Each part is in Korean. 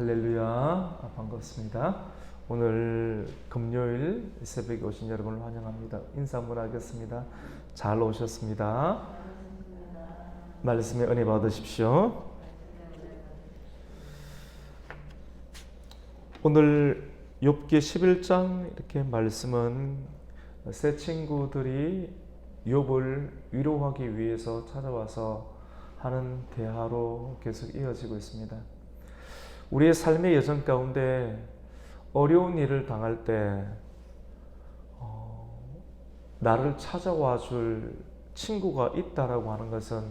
할렐루야, 반갑습니다. 오늘 금요일 새벽에 오신 여러분을 환영합니다. 인사 한번 하겠습니다. 잘 오셨습니다. 말씀에 은혜 받으십시오. 오늘 욥기 11장 이렇게 말씀은 세 친구들이 욥을 위로하기 위해서 찾아와서 하는 대화로 계속 이어지고 있습니다. 우리의 삶의 여정 가운데 어려운 일을 당할 때 나를 찾아와 줄 친구가 있다라고 하는 것은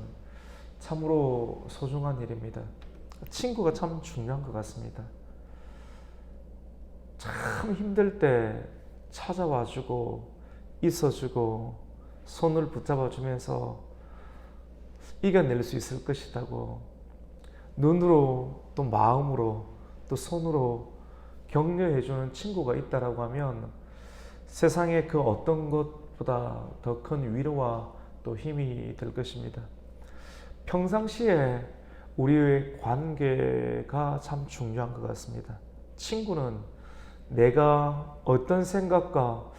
참으로 소중한 일입니다. 친구가 참 중요한 것 같습니다. 참 힘들 때 찾아와 주고 있어주고 손을 붙잡아 주면서 이겨낼 수 있을 것이라고 눈으로 또 마음으로 또 손으로 격려해 주는 친구가 있다라고 하면 세상의 그 어떤 것보다 더 큰 위로와 또 힘이 될 것입니다. 평상시에 우리의 관계가 참 중요한 것 같습니다. 친구는 내가 어떤 생각과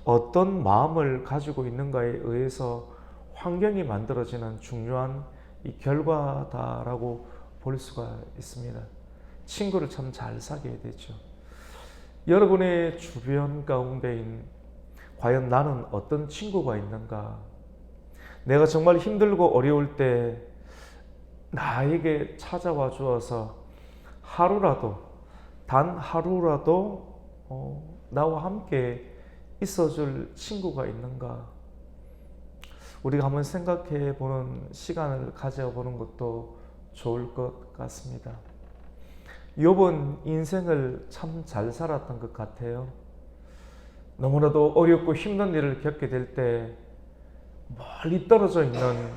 어떤 마음을 가지고 있는가에 의해서 환경이 만들어지는 중요한 이 결과다라고 볼 수가 있습니다. 친구를 참 잘 사귀어야 되죠. 여러분의 주변 가운데인 과연 나는 어떤 친구가 있는가? 내가 정말 힘들고 어려울 때 나에게 찾아와 주어서 하루라도 단 하루라도 나와 함께 있어줄 친구가 있는가? 우리가 한번 생각해 보는 시간을 가져보는 것도 좋을 것 같습니다. 욥은 인생을 참 잘 살았던 것 같아요. 너무나도 어렵고 힘든 일을 겪게 될 때 멀리 떨어져 있는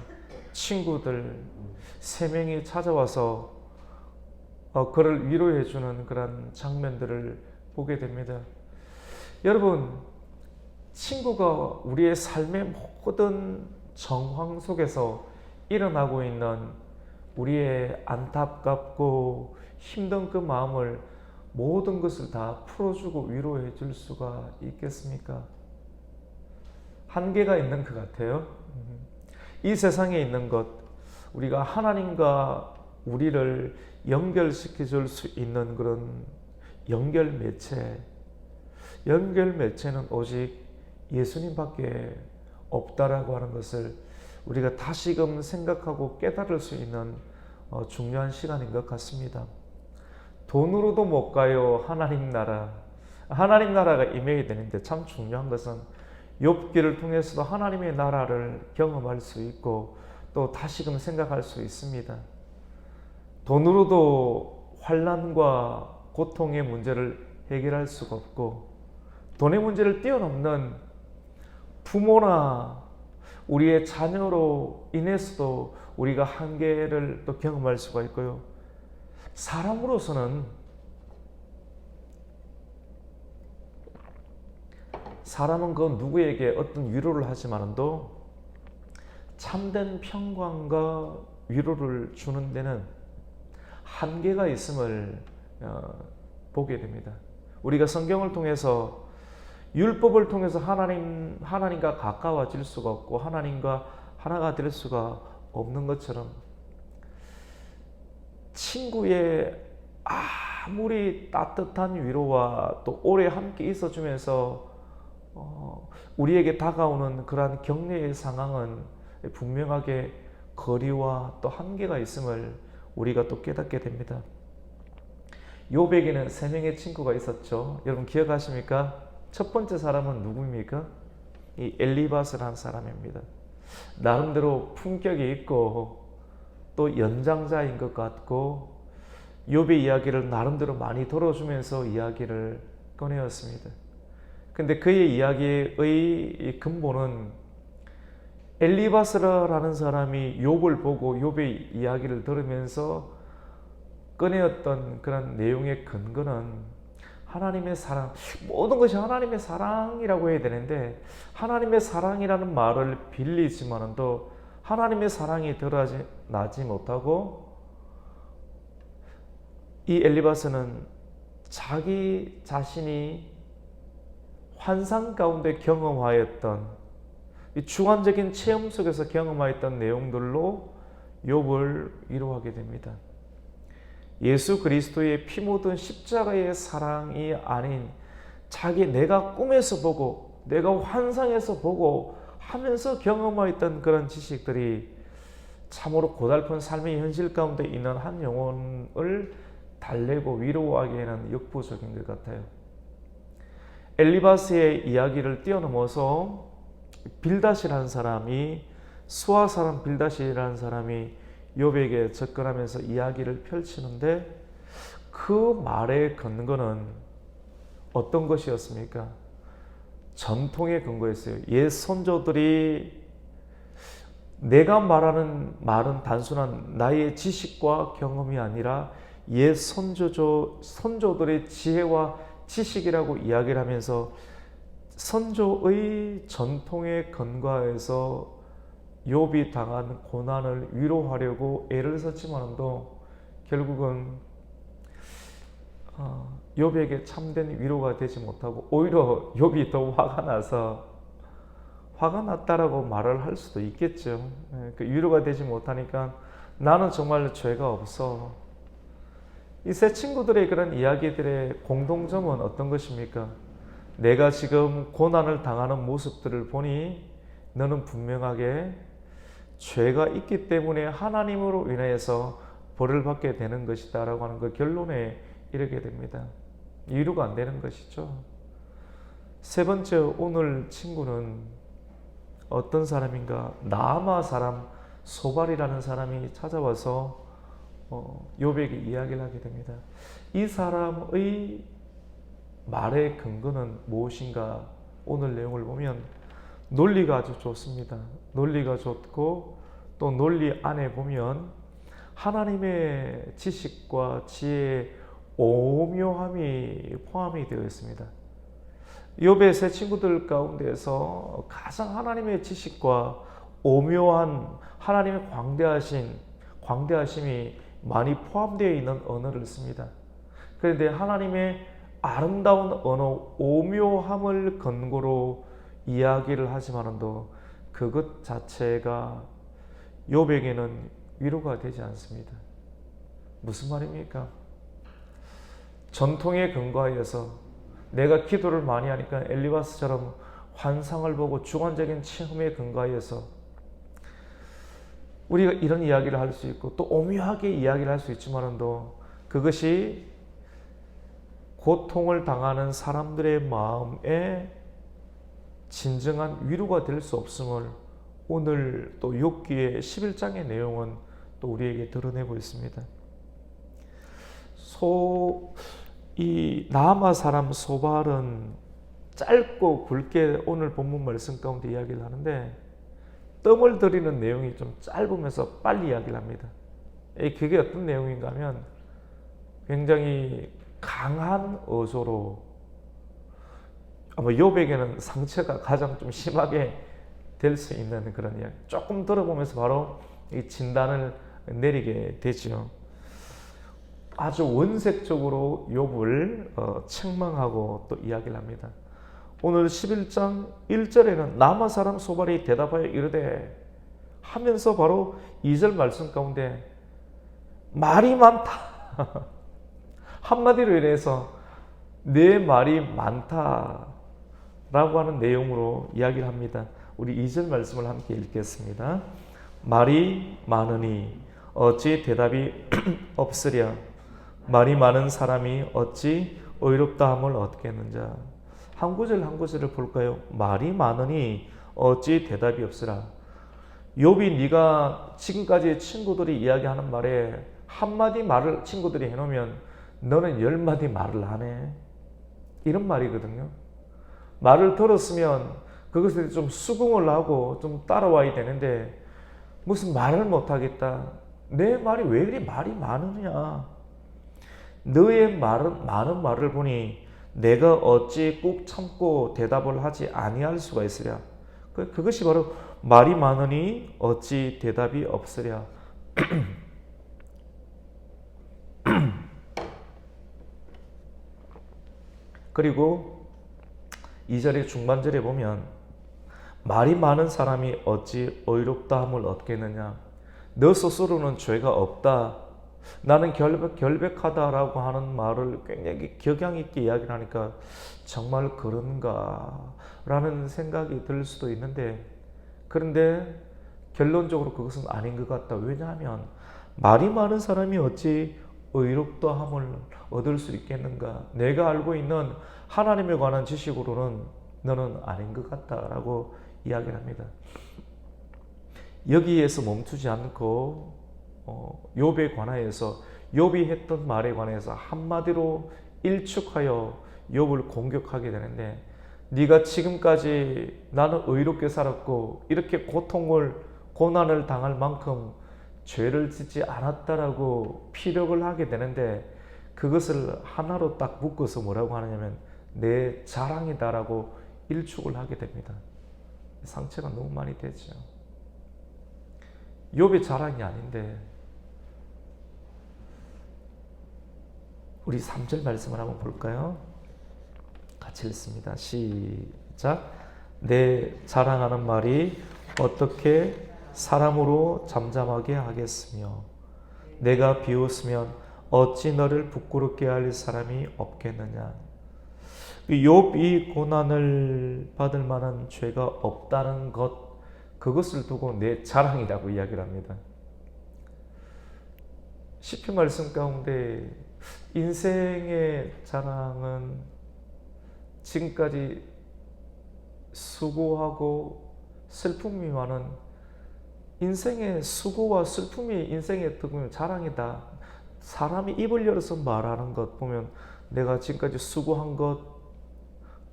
친구들 3명이 찾아와서 그를 위로해 주는 그런 장면들을 보게 됩니다. 여러분, 친구가 우리의 삶의 모든 정황 속에서 일어나고 있는 우리의 안타깝고 힘든 그 마음을 모든 것을 다 풀어주고 위로해 줄 수가 있겠습니까? 한계가 있는 것 같아요. 이 세상에 있는 것, 우리가 하나님과 우리를 연결시켜 줄 수 있는 그런 연결 매체는 오직 예수님밖에 없다라고 하는 것을 우리가 다시금 생각하고 깨달을 수 있는 중요한 시간인 것 같습니다. 돈으로도 못 가요. 하나님 나라가 임해야 되는데 참 중요한 것은 욥기를 통해서도 하나님의 나라를 경험할 수 있고 또 다시금 생각할 수 있습니다. 돈으로도 환난과 고통의 문제를 해결할 수가 없고 돈의 문제를 뛰어넘는 부모나 우리의 자녀로 인해서도 우리가 한계를 또 경험할 수가 있고요. 사람은 그 누구에게 어떤 위로를 하지만도 참된 평강과 위로를 주는 데는 한계가 있음을 보게 됩니다. 우리가 성경을 통해서 율법을 통해서 하나님과 가까워질 수가 없고 하나님과 하나가 될 수가 없는 것처럼 친구의 아무리 따뜻한 위로와 또 오래 함께 있어주면서 우리에게 다가오는 그러한 격려의 상황은 분명하게 거리와 또 한계가 있음을 우리가 또 깨닫게 됩니다. 욥에게는 3명의 친구가 있었죠. 여러분 기억하십니까? 첫 번째 사람은 누구입니까? 이 엘리바스라는 사람입니다. 나름대로 품격이 있고 또 연장자인 것 같고 욥의 이야기를 나름대로 많이 들어주면서 이야기를 꺼내었습니다. 근데 그의 이야기의 근본은 엘리바스라는 사람이 욥을 보고 욥의 이야기를 들으면서 꺼내었던 그런 내용의 근거는 하나님의 사랑, 모든 것이 하나님의 사랑이라고 해야 되는데 하나님의 사랑이라는 말을 빌리지만도 하나님의 사랑이 드러나지 못하고 이 엘리바스는 자기 자신이 환상 가운데 경험하였던 이 주관적인 체험 속에서 경험하였던 내용들로 욥을 위로하게 됩니다. 예수 그리스도의 피 묻은 십자가의 사랑이 아닌 자기 내가 꿈에서 보고 내가 환상에서 보고 하면서 경험하였던 그런 지식들이 참으로 고달픈 삶의 현실 가운데 있는 한 영혼을 달래고 위로하기에는 역부족인 것 같아요. 엘리바스의 이야기를 뛰어넘어서 빌닷이라는 사람이 수아 사람 빌닷이라는 사람이 욥에게 접근하면서 이야기를 펼치는데 그 말의 근거는 어떤 것이었습니까? 전통의 근거였어요. 옛 선조들이 내가 말하는 말은 단순한 나의 지식과 경험이 아니라 옛 선조들의 지혜와 지식이라고 이야기를 하면서 선조의 전통에 근거해서 욥이 당한 고난을 위로하려고 애를 썼지만도 결국은 욥에게 참된 위로가 되지 못하고 오히려 욥이 더 화가 나서 화가 났다라고 말을 할 수도 있겠죠. 그 위로가 되지 못하니까 나는 정말 죄가 없어. 이 세 친구들의 그런 이야기들의 공통점은 어떤 것입니까? 내가 지금 고난을 당하는 모습들을 보니 너는 분명하게 죄가 있기 때문에 하나님으로 인해서 벌을 받게 되는 것이다 라고 하는 그 결론에 이르게 됩니다. 위로가 안 되는 것이죠. 세 번째, 오늘 친구는 어떤 사람인가? 나아마 사람 소발이라는 사람이 찾아와서 욥에게 이야기를 하게 됩니다. 이 사람의 말의 근거는 무엇인가? 오늘 내용을 보면 논리가 아주 좋습니다. 논리가 좋고 또 논리 안에 보면 하나님의 지식과 지혜의 오묘함이 포함이 되어 있습니다. 욥의 세 친구들 가운데서 가장 하나님의 지식과 오묘한 하나님의 광대하심이 많이 포함되어 있는 언어를 씁니다. 그런데 하나님의 아름다운 언어, 오묘함을 근거로 이야기를 하지만도 그것 자체가 욥에게는 위로가 되지 않습니다. 무슨 말입니까? 전통에 근거하여서 내가 기도를 많이 하니까 엘리바스처럼 환상을 보고 주관적인 체험에 근거하여서 우리가 이런 이야기를 할 수 있고 또 오묘하게 이야기를 할 수 있지만도 그것이 고통을 당하는 사람들의 마음에 진정한 위로가 될 수 없음을 오늘 또 욥기의 11장의 내용은 또 우리에게 드러내고 있습니다. 이 나아마 사람 소발은 짧고 굵게 오늘 본문 말씀 가운데 이야기를 하는데 뜸을 들이는 내용이 좀 짧으면서 빨리 이야기를 합니다. 그게 어떤 내용인가 하면 굉장히 강한 어조로 아마 욥에게는 상처가 가장 좀 심하게 될 수 있는 그런 이야기. 조금 들어보면서 바로 이 진단을 내리게 되죠. 아주 원색적으로 욥을 책망하고 또 이야기를 합니다. 오늘 11장 1절에는 나아마 사람 소발이 대답하여 이르되 하면서 바로 2절 말씀 가운데 말이 많다. 한마디로 인해서 내 말이 많다라고 하는 내용으로 이야기를 합니다. 우리 2절 말씀을 함께 읽겠습니다. 말이 많으니 어찌 대답이 없으랴. 말이 많은 사람이 어찌 의롭다함을 얻겠는자. 한 구절 한 구절을 볼까요? 말이 많으니 어찌 대답이 없으라. 욥이 네가 지금까지 친구들이 이야기하는 말에 한마디 말을 친구들이 해놓으면 너는 10마디 말을 하네. 이런 말이거든요. 말을 들었으면 그것에 좀 수긍을 하고 좀 따라와야 되는데 무슨 말을 못하겠다. 내 말이 왜 이리 말이 많으냐. 너의 많은 말을 보니 내가 어찌 꾹 참고 대답을 하지 아니할 수가 있으랴. 그것이 바로 말이 많으니 어찌 대답이 없으랴. 그리고 2절의 중반절에 보면 말이 많은 사람이 어찌 의롭다함을 얻겠느냐. 너 스스로는 죄가 없다. 나는 결백하다라고 하는 말을 굉장히 격양 있게 이야기를 하니까 정말 그런가 라는 생각이 들 수도 있는데, 그런데 결론적으로 그것은 아닌 것 같다. 왜냐하면 말이 많은 사람이 어찌 의롭다함을 얻을 수 있겠는가. 내가 알고 있는 하나님에 관한 지식으로는 너는 아닌 것 같다라고 이야기를 합니다. 여기에서 멈추지 않고 욥에 관하여서 욥이 했던 말에 관해서 한마디로 일축하여 욥을 공격하게 되는데, 네가 지금까지 나는 의롭게 살았고 이렇게 고난을 당할 만큼 죄를 짓지 않았다라고 피력을 하게 되는데, 그것을 하나로 딱 묶어서 뭐라고 하느냐면 내 자랑이다라고 일축을 하게 됩니다. 상처가 너무 많이 되죠. 욥의 자랑이 아닌데, 우리 3절 말씀을 한번 볼까요? 같이 읽습니다. 시작. 내 자랑하는 말이 어떻게 사람으로 잠잠하게 하겠으며 내가 비웃으면 어찌 너를 부끄럽게 할 사람이 없겠느냐. 욥이 고난을 받을 만한 죄가 없다는 것, 그것을 두고 내 자랑이라고 이야기를 합니다. 시편 말씀 가운데 인생의 자랑은 지금까지 수고하고 슬픔이 많은 인생의 수고와 슬픔이 인생의 자랑이다. 사람이 입을 열어서 말하는 것 보면 내가 지금까지 수고한 것,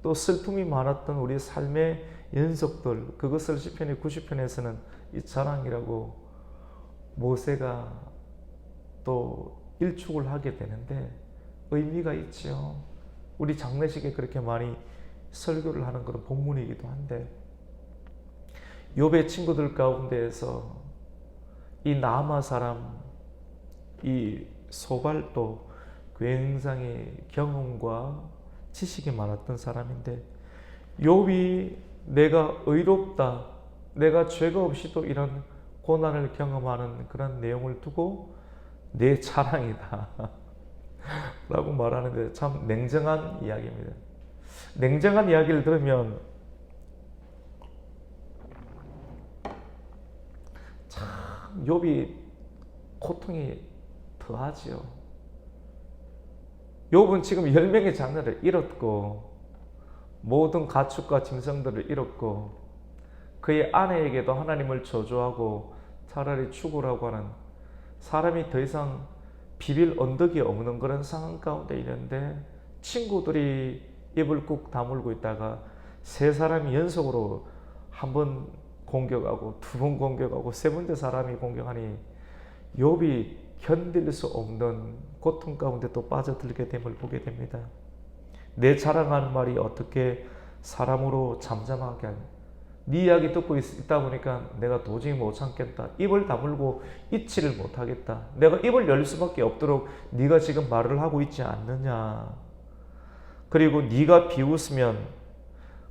또 슬픔이 많았던 우리 삶의 연속들, 그것을 시편 90편에서는 이 자랑이라고 모세가 또 일축을 하게 되는데 의미가 있죠. 우리 장례식에 그렇게 많이 설교를 하는 그런 본문이기도 한데, 욥의 친구들 가운데에서 이 나아마 사람, 이 소발도 굉장히 경험과 지식이 많았던 사람인데, 욥이 내가 의롭다, 내가 죄가 없이도 이런 고난을 경험하는 그런 내용을 두고 내 자랑이다 라고 말하는데 참 냉정한 이야기입니다. 냉정한 이야기를 들으면 참 욥이 고통이 더하지요. 욥은 지금 10명의 자녀를 잃었고 모든 가축과 짐승들을 잃었고 그의 아내에게도 하나님을 저주하고 차라리 죽으라고 하는, 사람이 더 이상 비빌 언덕이 없는 그런 상황 가운데 있는데 친구들이 입을 꾹 다물고 있다가 세 사람이 연속으로 한 번 공격하고 두 번 공격하고 세 번째 사람이 공격하니 욥이 견딜 수 없는 고통 가운데 또 빠져들게 됨을 보게 됩니다. 내 자랑하는 말이 어떻게 사람으로 잠잠하게 하냐. 네 이야기 듣고 있다 보니까 내가 도저히 못 참겠다. 입을 다물고 잊지를 못하겠다. 내가 입을 열 수밖에 없도록 네가 지금 말을 하고 있지 않느냐. 그리고 네가 비웃으면,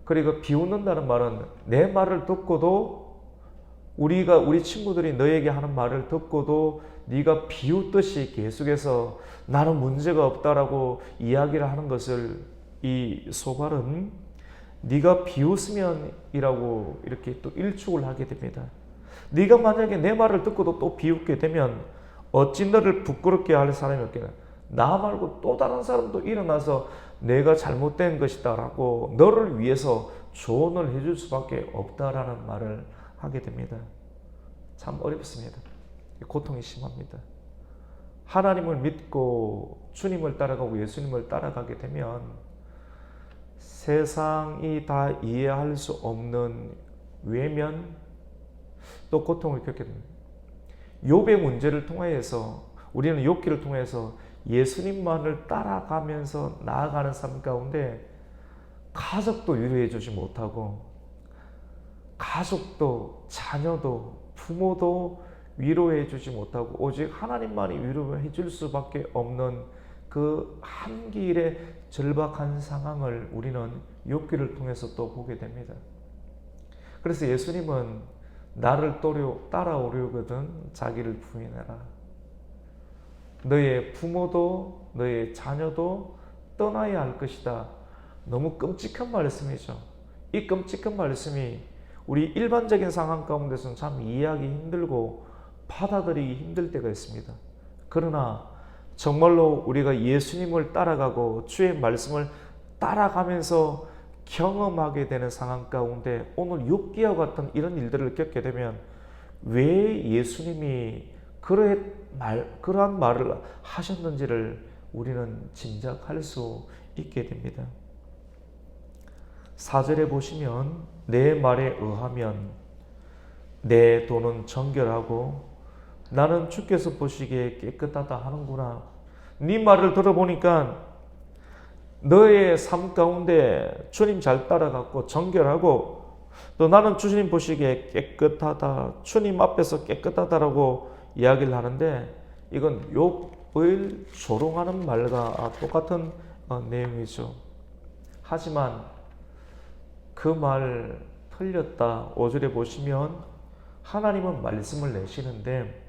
그리고 비웃는다는 말은 내 말을 듣고도 우리 친구들이 너에게 하는 말을 듣고도 네가 비웃듯이 계속해서 나는 문제가 없다라고 이야기를 하는 것을 이 소발은 네가 비웃으면이라고 이렇게 또 일축을 하게 됩니다. 네가 만약에 내 말을 듣고도 또 비웃게 되면 어찌 너를 부끄럽게 할 사람이 없겠나. 나 말고 또 다른 사람도 일어나서 내가 잘못된 것이다 라고 너를 위해서 조언을 해줄 수밖에 없다라는 말을 하게 됩니다. 참 어렵습니다. 고통이 심합니다. 하나님을 믿고 주님을 따라가고 예수님을 따라가게 되면 세상이 다 이해할 수 없는 외면 또 고통을 겪게 됩니다. 욥의 문제를 통해서 우리는 욥기를 통해서 예수님만을 따라가면서 나아가는 삶 가운데 가족도 위로해 주지 못하고 가족도 자녀도 부모도 위로해 주지 못하고 오직 하나님만이 위로해 줄 수밖에 없는 그 한 길의 절박한 상황을 우리는 욥기를 통해서 또 보게 됩니다. 그래서 예수님은 나를 따라오려거든 자기를 부인해라. 너의 부모도 너의 자녀도 떠나야 할 것이다. 너무 끔찍한 말씀이죠. 이 끔찍한 말씀이 우리 일반적인 상황 가운데서는 참 이해하기 힘들고 받아들이기 힘들 때가 있습니다. 그러나 정말로 우리가 예수님을 따라가고 주의 말씀을 따라가면서 경험하게 되는 상황 가운데 오늘 욥기와 같은 이런 일들을 겪게 되면 왜 예수님이 그러한 말을 하셨는지를 우리는 짐작할 수 있게 됩니다. 4절에 보시면 내 말에 의하면 내 돈은 정결하고 나는 주께서 보시기에 깨끗하다 하는구나. 네 말을 들어보니까 너의 삶 가운데 주님 잘 따라갔고 정결하고 또 나는 주님 보시기에 깨끗하다. 주님 앞에서 깨끗하다라고 이야기를 하는데 이건 욥을 조롱하는 말과 똑같은 내용이죠. 하지만 그 말 틀렸다. 5절에 보시면 하나님은 말씀을 내시는데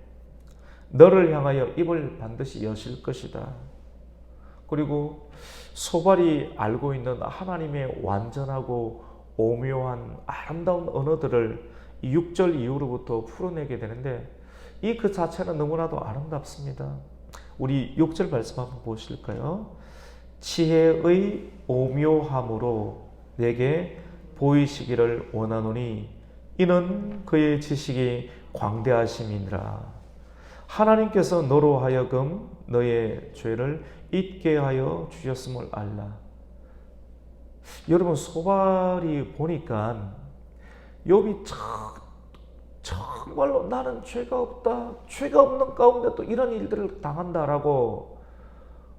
너를 향하여 입을 반드시 여실 것이다. 그리고 소발이 알고 있는 하나님의 완전하고 오묘한 아름다운 언어들을 6절 이후로부터 풀어내게 되는데 이 그 자체는 너무나도 아름답습니다. 우리 6절 말씀 한번 보실까요? 지혜의 오묘함으로 내게 보이시기를 원하노니 이는 그의 지식이 광대하심이니라. 하나님께서 너로 하여금 너의 죄를 잊게 하여 주셨음을 알라. 여러분 소발이 보니까 욥이 정말로 나는 죄가 없다. 죄가 없는 가운데 또 이런 일들을 당한다라고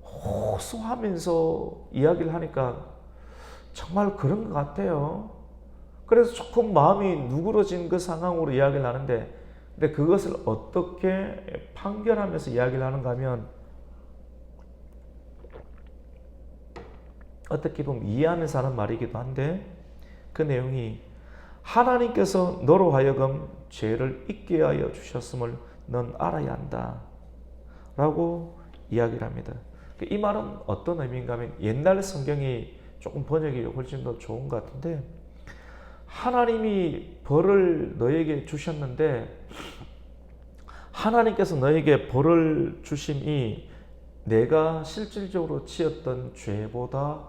호소하면서 이야기를 하니까 정말 그런 것 같아요. 그래서 조금 마음이 누그러진 그 상황으로 이야기를 하는데 근데 그것을 어떻게 판결하면서 이야기를 하는가 하면 어떻게 보면 이해하면서 하는 말이기도 한데 그 내용이 하나님께서 너로 하여금 죄를 잊게 하여 주셨음을 넌 알아야 한다 라고 이야기를 합니다. 이 말은 어떤 의미인가 하면 옛날 성경이 조금 번역이 훨씬 더 좋은 것 같은데 하나님이 벌을 너에게 주셨는데 하나님께서 너에게 벌을 주심이 내가 실질적으로 지었던 죄보다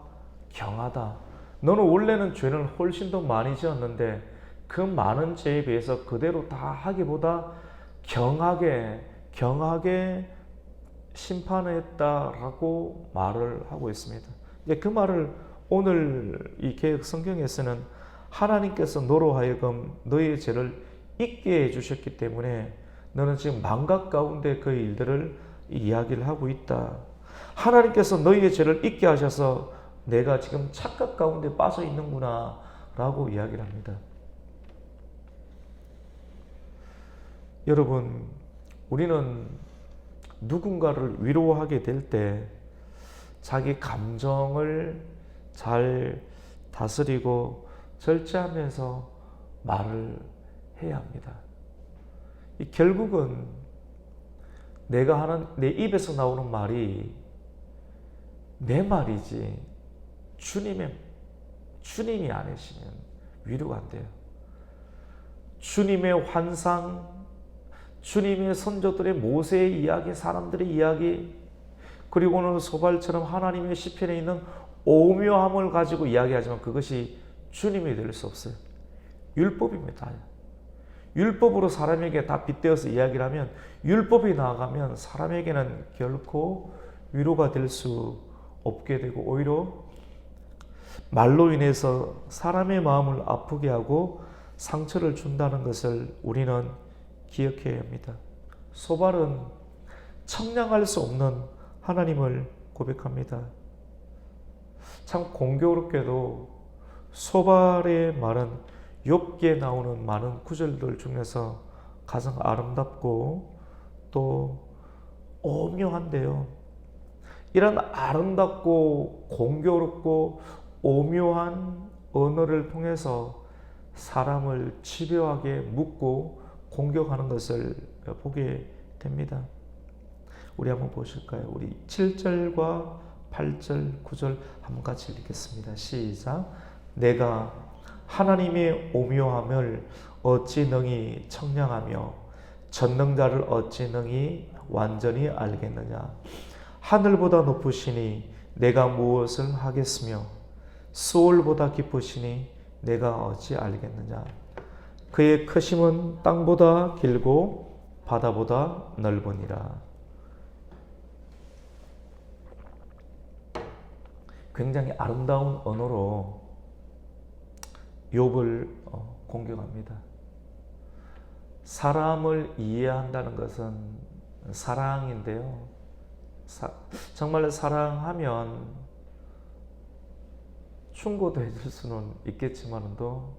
경하다. 너는 원래는 죄를 훨씬 더 많이 지었는데 그 많은 죄에 비해서 그대로 다 하기보다 경하게 심판했다라고 말을 하고 있습니다. 그 말을 오늘 이 개역 성경에서는 하나님께서 너로 하여금 너의 죄를 잊게 해주셨기 때문에 너는 지금 망각 가운데 그 일들을 이야기를 하고 있다. 하나님께서 너희의 죄를 잊게 하셔서 내가 지금 착각 가운데 빠져 있는구나 라고 이야기를 합니다. 여러분, 우리는 누군가를 위로하게 될 때 자기 감정을 잘 다스리고 절제하면서 말을 해야 합니다. 결국은 내가 하는 내 입에서 나오는 말이 내 말이지 주님이 아니시면 위로가 안 돼요. 주님의 환상, 주님의 선조들의 모세의 이야기, 사람들의 이야기, 그리고 오늘 소발처럼 하나님의 시편에 있는 오묘함을 가지고 이야기하지만 그것이 주님이 될 수 없어요. 율법입니다. 율법으로 사람에게 다 빗대어서 이야기를 하면 율법이 나아가면 사람에게는 결코 위로가 될 수 없게 되고 오히려 말로 인해서 사람의 마음을 아프게 하고 상처를 준다는 것을 우리는 기억해야 합니다. 소발은 청량할 수 없는 하나님을 고백합니다. 참 공교롭게도 소발의 말은 욥기에 나오는 많은 구절들 중에서 가장 아름답고 또 오묘한데요. 이런 아름답고 공교롭고 오묘한 언어를 통해서 사람을 집요하게 묻고 공격하는 것을 보게 됩니다. 우리 한번 보실까요? 우리 7절과 8절, 9절 한번 같이 읽겠습니다. 시작. 내가 하나님의 오묘함을 어찌 능히 청량하며 전능자를 어찌 능히 완전히 알겠느냐. 하늘보다 높으시니 내가 무엇을 하겠으며 수월보다 깊으시니 내가 어찌 알겠느냐. 그의 크심은 땅보다 길고 바다보다 넓으니라. 굉장히 아름다운 언어로 욥을 공격합니다. 사람을 이해한다는 것은 사랑인데요. 정말 사랑하면 충고도 해줄 수는 있겠지만도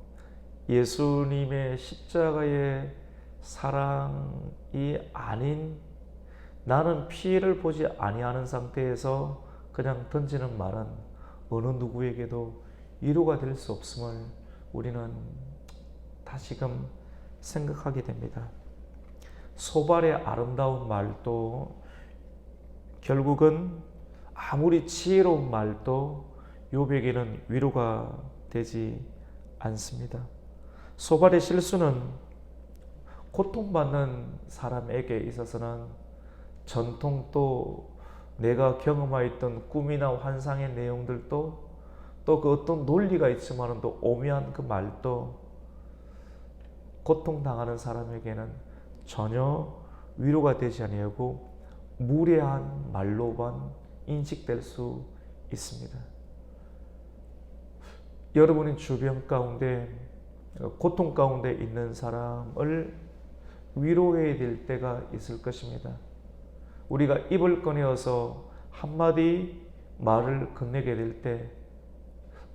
예수님의 십자가의 사랑이 아닌, 나는 피해를 보지 아니하는 상태에서 그냥 던지는 말은 어느 누구에게도 위로가 될 수 없음을 우리는 다시금 생각하게 됩니다. 소발의 아름다운 말도 결국은 아무리 지혜로운 말도 욥에게는 위로가 되지 않습니다. 소발의 실수는 고통받는 사람에게 있어서는 전통 또 내가 경험하였던 꿈이나 환상의 내용들도 또 그 어떤 논리가 있지만 또 오묘한 그 말도 고통당하는 사람에게는 전혀 위로가 되지 아니하고 무례한 말로만 인식될 수 있습니다. 여러분의 주변 가운데 고통 가운데 있는 사람을 위로해야 될 때가 있을 것입니다. 우리가 입을 꺼내어서 한마디 말을 건네게 될 때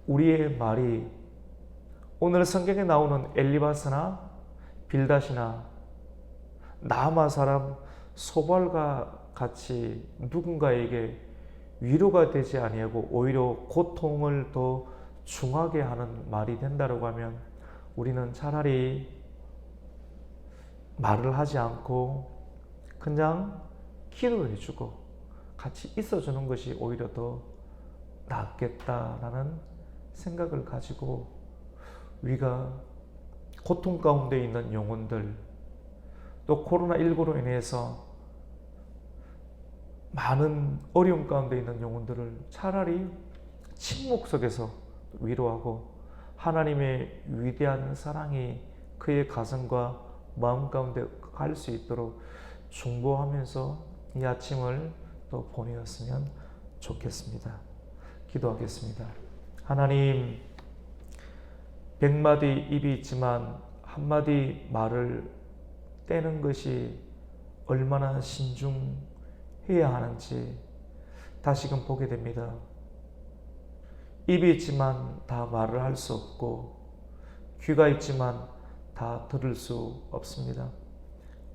우리의 말이 오늘 성경에 나오는 엘리바스나 빌닷이나 나아마 사람 소발과 같이 누군가에게 위로가 되지 아니하고 오히려 고통을 더 중하게 하는 말이 된다고 하면 우리는 차라리 말을 하지 않고 그냥 기도를 해주고 같이 있어주는 것이 오히려 더 낫겠다라는 생각을 가지고 우리가 고통 가운데 있는 영혼들, 또 코로나19로 인해서 많은 어려움 가운데 있는 영혼들을 차라리 침묵 속에서 위로하고 하나님의 위대한 사랑이 그의 가슴과 마음 가운데 갈 수 있도록 중보하면서 이 아침을 또 보내었으면 좋겠습니다. 기도하겠습니다. 하나님, 100마디 입이 있지만 한마디 말을 떼는 것이 얼마나 신중해야 하는지 다시금 보게 됩니다. 입이 있지만 다 말을 할 수 없고 귀가 있지만 다 들을 수 없습니다.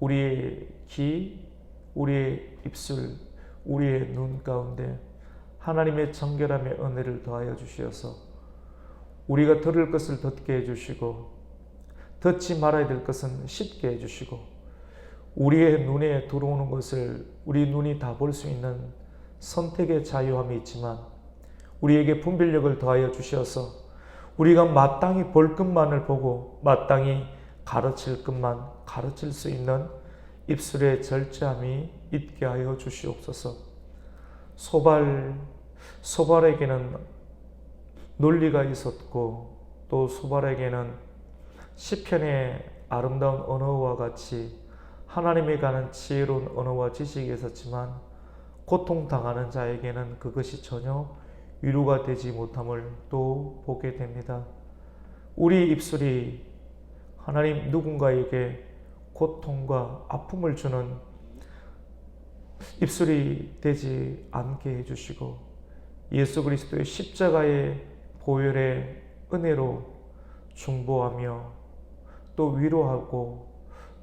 우리의 귀, 우리의 입술, 우리의 눈 가운데 하나님의 정결함의 은혜를 더하여 주시어서 우리가 들을 것을 듣게 해주시고 듣지 말아야 될 것은 쉽게 해주시고 우리의 눈에 들어오는 것을 우리 눈이 다 볼 수 있는 선택의 자유함이 있지만 우리에게 분별력을 더하여 주셔서 우리가 마땅히 볼 것만을 보고 마땅히 가르칠 것만 가르칠 수 있는 입술의 절제함이 있게 하여 주시옵소서. 소발에게는 논리가 있었고 또 소발에게는 시편의 아름다운 언어와 같이 하나님에 관한 지혜로운 언어와 지식이 있었지만 고통당하는 자에게는 그것이 전혀 위로가 되지 못함을 또 보게 됩니다. 우리 입술이 하나님 누군가에게 고통과 아픔을 주는 입술이 되지 않게 해주시고 예수 그리스도의 십자가의 보혈의 은혜로 중보하며 또 위로하고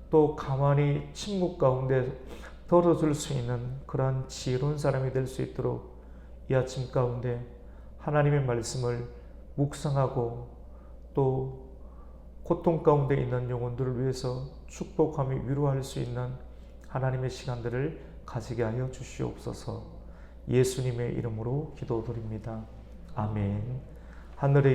또 가만히 침묵 가운데 덜어줄 수 있는 그러한 지혜로운 사람이 될 수 있도록 이 아침 가운데 하나님의 말씀을 묵상하고 또 고통 가운데 있는 영혼들을 위해서 축복하며 위로할 수 있는 하나님의 시간들을 가지게 하여 주시옵소서. 예수님의 이름으로 기도드립니다. 아멘. 하늘의